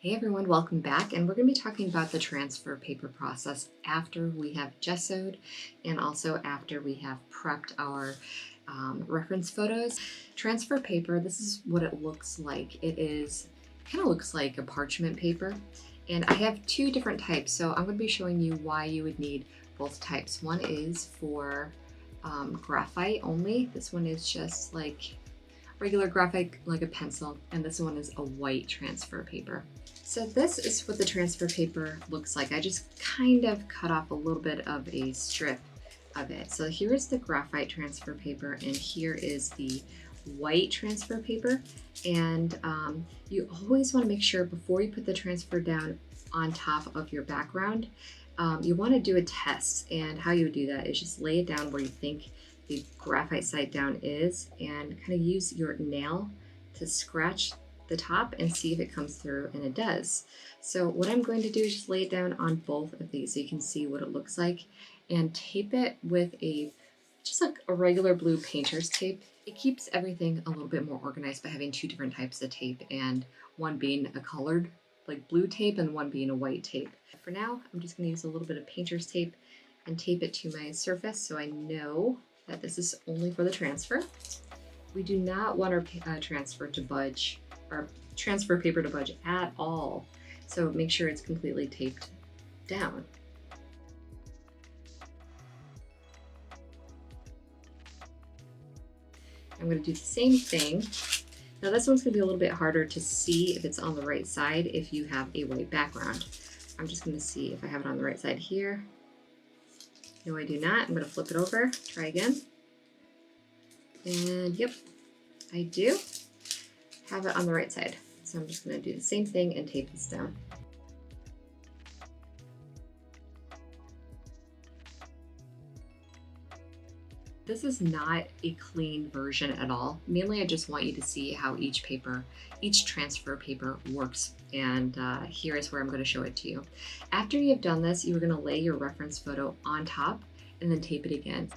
Hey everyone, welcome back, and we're going to be talking about the transfer paper process after we have gessoed and also after we have prepped our reference photos. Transfer paper, this is what it looks like. Kind of looks like a parchment paper, and I have two different types, so I'm going to be showing you why you would need both types. One is for graphite only. This one is just like regular graphite, like a pencil, and this one is a white transfer paper. So this is what the transfer paper looks like. I just kind of cut off a little bit of a strip of it. So here is the graphite transfer paper, and here is the white transfer paper. And you always want to make sure before you put the transfer down on top of your background, you want to do a test. And how you would do that is just lay it down where you think the graphite side down is, and kind of use your nail to scratch the top and see if it comes through, and it does. So what I'm going to do is just lay it down on both of these so you can see what it looks like, and tape it with just like a regular blue painter's tape. It keeps everything a little bit more organized by having two different types of tape, and one being a colored like blue tape and one being a white tape. For now, I'm just going to use a little bit of painter's tape and tape it to my surface so I know that this is only for the transfer. We do not want our transfer to budge, our transfer paper to budge at all. So make sure it's completely taped down. I'm going to do the same thing. Now this one's going to be a little bit harder to see if it's on the right side if you have a white background. I'm just going to see if I have it on the right side here. No, I do not. I'm going to flip it over, try again. And yep, I do have it on the right side. So I'm just going to do the same thing and tape this down. This is not a clean version at all. Mainly I just want you to see how each transfer paper works. And here is where I'm going to show it to you. After you've done this, you're going to lay your reference photo on top and then tape it again.